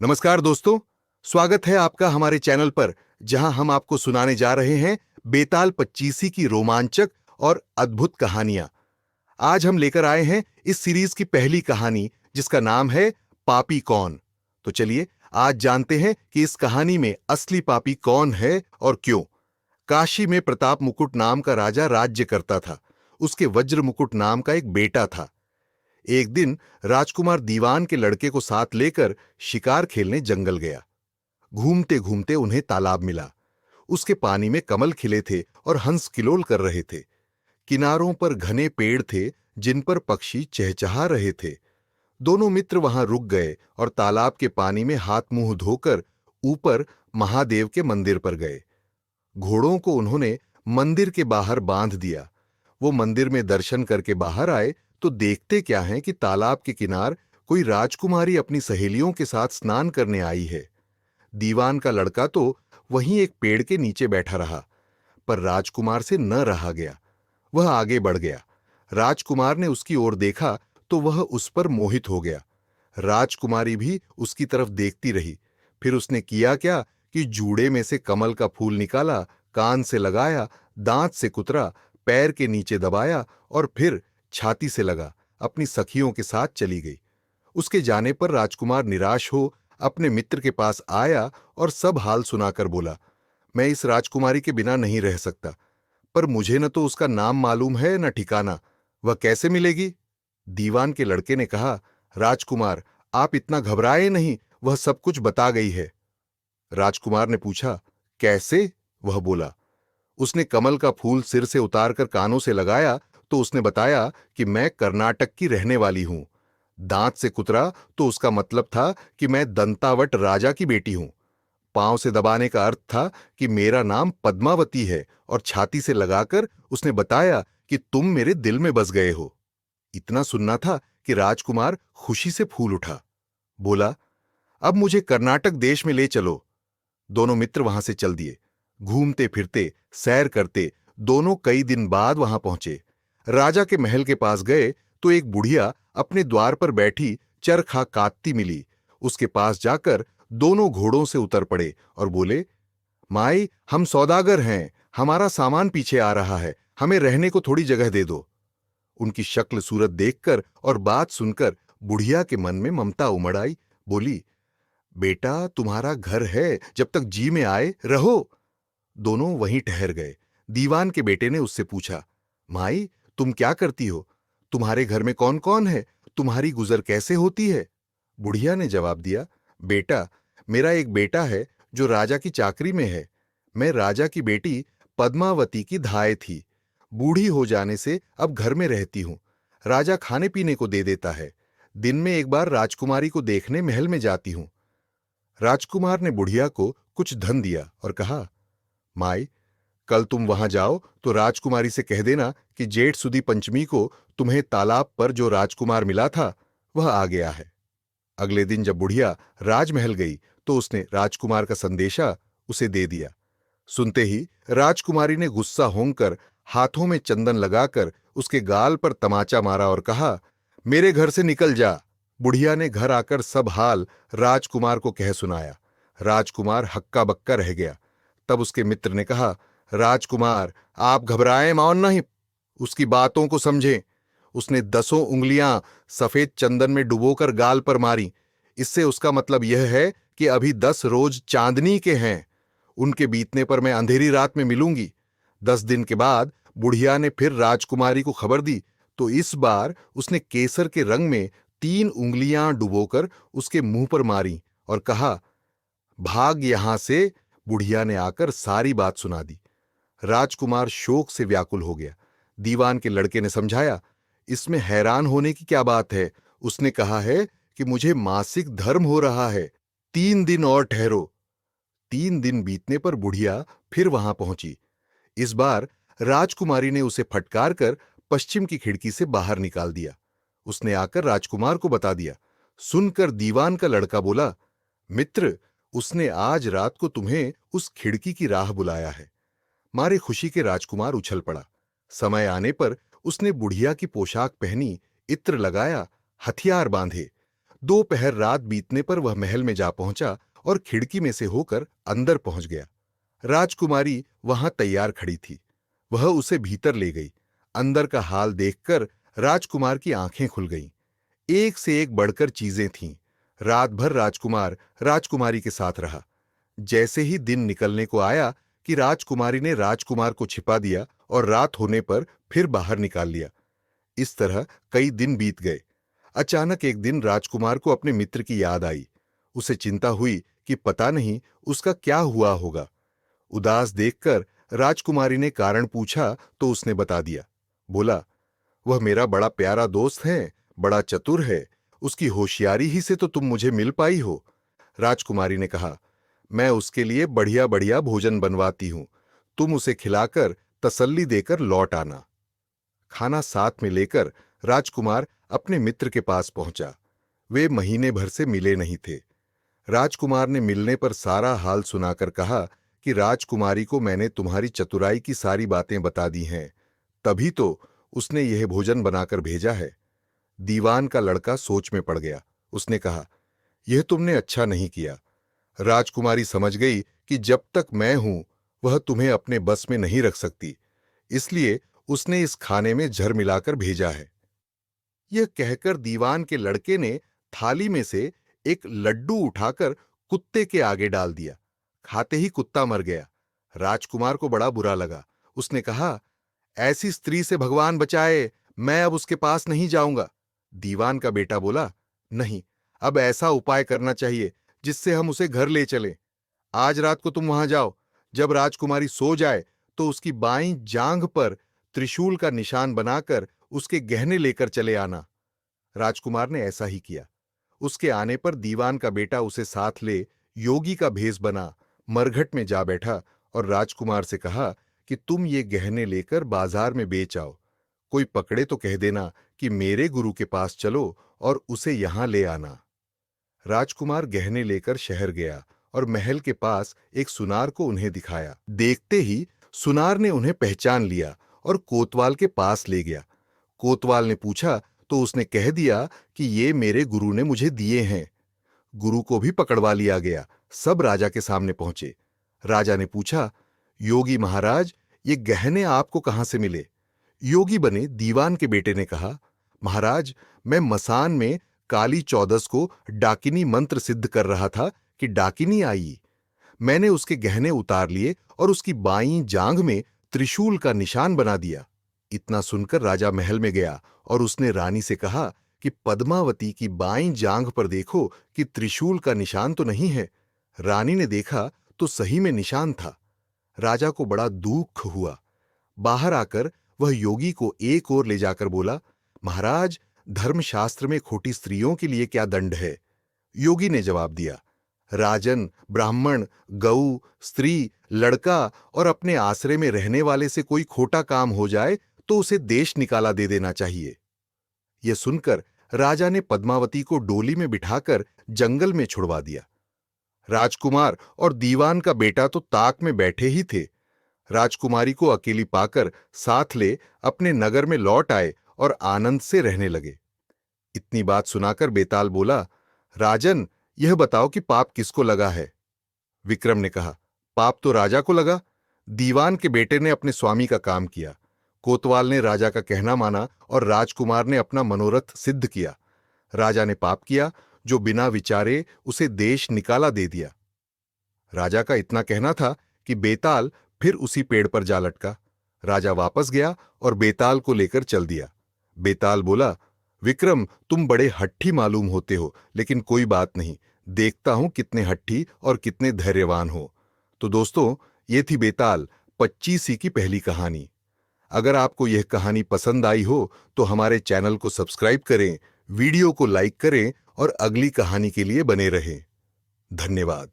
नमस्कार दोस्तों। स्वागत है आपका हमारे चैनल पर, जहां हम आपको सुनाने जा रहे हैं बेताल पच्चीसी की रोमांचक और अद्भुत कहानियां। आज हम लेकर आए हैं इस सीरीज की पहली कहानी, जिसका नाम है पापी कौन। तो चलिए आज जानते हैं कि इस कहानी में असली पापी कौन है और क्यों। काशी में प्रताप मुकुट नाम का राजा राज्य करता था। उसके वज्र मुकुट नाम का एक बेटा था। एक दिन राजकुमार दीवान के लड़के को साथ लेकर शिकार खेलने जंगल गया। घूमते घूमते उन्हें तालाब मिला। उसके पानी में कमल खिले थे और हंस किलोल कर रहे थे। किनारों पर घने पेड़ थे, जिन पर पक्षी चहचहा रहे थे। दोनों मित्र वहां रुक गए और तालाब के पानी में हाथ मुंह धोकर ऊपर महादेव के मंदिर पर गए। घोड़ों को उन्होंने मंदिर के बाहर बांध दिया। वो मंदिर में दर्शन करके बाहर आए तो देखते क्या हैं कि तालाब के किनार कोई राजकुमारी अपनी सहेलियों के साथ स्नान करने आई है। दीवान का लड़का तो वहीं एक पेड़ के नीचे बैठा रहा, पर राजकुमार से न रहा गया। वह आगे बढ़ गया। राजकुमार ने उसकी ओर देखा तो वह उस पर मोहित हो गया। राजकुमारी भी उसकी तरफ देखती रही। फिर उसने किया क्या कि जूड़े में से कमल का फूल निकाला, कान से लगाया, दांत से कुतरा, पैर के नीचे दबाया और फिर छाती से लगा अपनी सखियों के साथ चली गई। उसके जाने पर राजकुमार निराश हो अपने मित्र के पास आया और सब हाल सुनाकर बोला, मैं इस राजकुमारी के बिना नहीं रह सकता, पर मुझे न तो उसका नाम मालूम है न ठिकाना। वह कैसे मिलेगी? दीवान के लड़के ने कहा, राजकुमार आप इतना घबराए नहीं, वह सब कुछ बता गई है। राजकुमार ने पूछा, कैसे? वह बोला, उसने कमल का फूल सिर से उतारकर कानों से लगाया तो उसने बताया कि मैं कर्नाटक की रहने वाली हूं। दांत से कुतरा तो उसका मतलब था कि मैं दंतावट राजा की बेटी हूं। पांव से दबाने का अर्थ था कि मेरा नाम पद्मावती है, और छाती से लगाकर उसने बताया कि तुम मेरे दिल में बस गए हो। इतना सुनना था कि राजकुमार खुशी से फूल उठा। बोला, अब मुझे कर्नाटक देश में ले चलो। दोनों मित्र वहां से चल दिए। घूमते फिरते, सैर करते दोनों कई दिन बाद वहां पहुंचे। राजा के महल के पास गए तो एक बुढ़िया अपने द्वार पर बैठी चरखा काटती मिली। उसके पास जाकर दोनों घोड़ों से उतर पड़े और बोले, माई हम सौदागर हैं, हमारा सामान पीछे आ रहा है, हमें रहने को थोड़ी जगह दे दो। उनकी शक्ल सूरत देखकर और बात सुनकर बुढ़िया के मन में ममता उमड़ आई। बोली, बेटा तुम्हारा घर है, जब तक जी में आए रहो। दोनों वहीं ठहर गए। दीवान के बेटे ने उससे पूछा, माई तुम क्या करती हो? तुम्हारे घर में कौन कौन है? तुम्हारी गुजर कैसे होती है? बुढ़िया ने जवाब दिया, बेटा मेरा एक बेटा है जो राजा की चाकरी में है। मैं राजा की बेटी पद्मावती की धाय थी। बूढ़ी हो जाने से अब घर में रहती हूं। राजा खाने पीने को दे देता है। दिन में एक बार राजकुमारी को देखने महल में जाती हूं। राजकुमार ने बुढ़िया को कुछ धन दिया और कहा, माई कल तुम वहां जाओ तो राजकुमारी से कह देना कि जेठ सुदी पंचमी को तुम्हें तालाब पर जो राजकुमार मिला था वह आ गया है। अगले दिन जब बुढ़िया राजमहल गई तो उसने राजकुमार का संदेशा उसे दे दिया। सुनते ही राजकुमारी ने गुस्सा होकर हाथों में चंदन लगाकर उसके गाल पर तमाचा मारा और कहा, मेरे घर से निकल जा। बुढ़िया ने घर आकर सब हाल राजकुमार को कह सुनाया। राजकुमार हक्का बक्का रह गया। तब उसके मित्र ने कहा, राजकुमार आप घबराएं मौन नहीं, उसकी बातों को समझें। उसने 10 उंगलियां सफेद चंदन में डुबोकर गाल पर मारी। इससे उसका मतलब यह है कि अभी 10 रोज चांदनी के हैं। उनके बीतने पर मैं अंधेरी रात में मिलूंगी। 10 दिन के बाद बुढ़िया ने फिर राजकुमारी को खबर दी तो इस बार उसने केसर के रंग में 3 उंगलियां डुबोकर उसके मुंह पर मारी और कहा, भाग यहां से। बुढ़िया ने आकर सारी बात सुना दी। राजकुमार शोक से व्याकुल हो गया। दीवान के लड़के ने समझाया, इसमें हैरान होने की क्या बात है? उसने कहा है कि मुझे मासिक धर्म हो रहा है, 3 दिन और ठहरो। 3 दिन बीतने पर बुढ़िया फिर वहां पहुंची। इस बार राजकुमारी ने उसे फटकार कर पश्चिम की खिड़की से बाहर निकाल दिया। उसने आकर राजकुमार को बता दिया। सुनकर दीवान का लड़का बोला, मित्र उसने आज रात को तुम्हें उस खिड़की की राह बुलाया है। मारे खुशी के राजकुमार उछल पड़ा। समय आने पर उसने बुढ़िया की पोशाक पहनी, इत्र लगाया, हथियार बांधे। दोपहर रात बीतने पर वह महल में जा पहुंचा और खिड़की में से होकर अंदर पहुंच गया। राजकुमारी वहां तैयार खड़ी थी। वह उसे भीतर ले गई। अंदर का हाल देखकर राजकुमार की आंखें खुल गईं। एक से एक बढ़कर चीजें थीं। रात भर राजकुमार राजकुमारी के साथ रहा। जैसे ही दिन निकलने को आया कि राजकुमारी ने राजकुमार को छिपा दिया और रात होने पर फिर बाहर निकाल लिया। इस तरह कई दिन बीत गए। अचानक एक दिन राजकुमार को अपने मित्र की याद आई। उसे चिंता हुई कि पता नहीं उसका क्या हुआ होगा। उदास देखकर राजकुमारी ने कारण पूछा तो उसने बता दिया। बोला, वह मेरा बड़ा प्यारा दोस्त है, बड़ा चतुर है। उसकी होशियारी ही से तो तुम मुझे मिल पाई हो। राजकुमारी ने कहा, मैं उसके लिए बढ़िया बढ़िया भोजन बनवाती हूं। तुम उसे खिलाकर तसल्ली देकर लौट आना। खाना साथ में लेकर राजकुमार अपने मित्र के पास पहुंचा। वे महीने भर से मिले नहीं थे। राजकुमार ने मिलने पर सारा हाल सुनाकर कहा कि राजकुमारी को मैंने तुम्हारी चतुराई की सारी बातें बता दी हैं, तभी तो उसने यह भोजन बनाकर भेजा है। दीवान का लड़का सोच में पड़ गया। उसने कहा, यह तुमने अच्छा नहीं किया। राजकुमारी समझ गई कि जब तक मैं हूं वह तुम्हें अपने बस में नहीं रख सकती, इसलिए उसने इस खाने में जहर मिलाकर भेजा है। यह कहकर दीवान के लड़के ने थाली में से एक लड्डू उठाकर कुत्ते के आगे डाल दिया। खाते ही कुत्ता मर गया। राजकुमार को बड़ा बुरा लगा। उसने कहा, ऐसी स्त्री से भगवान बचाए, मैं अब उसके पास नहीं जाऊंगा। दीवान का बेटा बोला, नहीं, अब ऐसा उपाय करना चाहिए जिससे हम उसे घर ले चलें। आज रात को तुम वहां जाओ। जब राजकुमारी सो जाए तो उसकी बाईं जांघ पर त्रिशूल का निशान बनाकर उसके गहने लेकर चले आना। राजकुमार ने ऐसा ही किया। उसके आने पर दीवान का बेटा उसे साथ ले योगी का भेष बना मरघट में जा बैठा और राजकुमार से कहा कि तुम ये गहने लेकर बाजार में बेच आओ। कोई पकड़े तो कह देना कि मेरे गुरु के पास चलो और उसे यहां ले आना। राजकुमार गहने लेकर शहर गया और महल के पास एक सुनार को उन्हें दिखाया। देखते ही सुनार ने उन्हें पहचान लिया और कोतवाल के पास ले गया। कोतवाल ने पूछा तो उसने कह दिया कि ये मेरे गुरु ने मुझे दिए हैं। गुरु को भी पकड़वा लिया गया। सब राजा के सामने पहुंचे। राजा ने पूछा, योगी महाराज, ये गहने आपको कहां से मिले? योगी बने दीवान के बेटे ने कहा, महाराज, मैं मसान में काली चौदस को डाकिनी मंत्र सिद्ध कर रहा था कि डाकिनी आई। मैंने उसके गहने उतार लिए और उसकी बाईं जांघ में त्रिशूल का निशान बना दिया। इतना सुनकर राजा महल में गया और उसने रानी से कहा कि पद्मावती की बाईं जांघ पर देखो कि त्रिशूल का निशान तो नहीं है। रानी ने देखा तो सही में निशान था। राजा को बड़ा दुख हुआ। बाहर आकर वह योगी को एक ओर ले जाकर बोला, महाराज, धर्मशास्त्र में खोटी स्त्रियों के लिए क्या दंड है? योगी ने जवाब दिया, राजन, ब्राह्मण, गऊ, स्त्री, लड़का और अपने आश्रय में रहने वाले से कोई खोटा काम हो जाए तो उसे देश निकाला दे देना चाहिए। यह सुनकर राजा ने पद्मावती को डोली में बिठाकर जंगल में छुड़वा दिया। राजकुमार और दीवान का बेटा तो ताक में बैठे ही थे। राजकुमारी को अकेली पाकर साथ ले अपने नगर में लौट आए और आनंद से रहने लगे। इतनी बात सुनाकर बेताल बोला, राजन, यह बताओ कि पाप किसको लगा है? विक्रम ने कहा, पाप तो राजा को लगा। दीवान के बेटे ने अपने स्वामी का काम किया। कोतवाल ने राजा का कहना माना और राजकुमार ने अपना मनोरथ सिद्ध किया। राजा ने पाप किया जो बिना विचारे उसे देश निकाला दे दिया। राजा का इतना कहना था कि बेताल फिर उसी पेड़ पर जा लटका। राजा वापस गया और बेताल को लेकर चल दिया। बेताल बोला, विक्रम, तुम बड़े हट्ठी मालूम होते हो, लेकिन कोई बात नहीं, देखता हूं कितने हट्ठी और कितने धैर्यवान हो। तो दोस्तों, ये थी बेताल 25 की पहली कहानी। अगर आपको यह कहानी पसंद आई हो तो हमारे चैनल को सब्सक्राइब करें, वीडियो को लाइक करें और अगली कहानी के लिए बने रहें। धन्यवाद।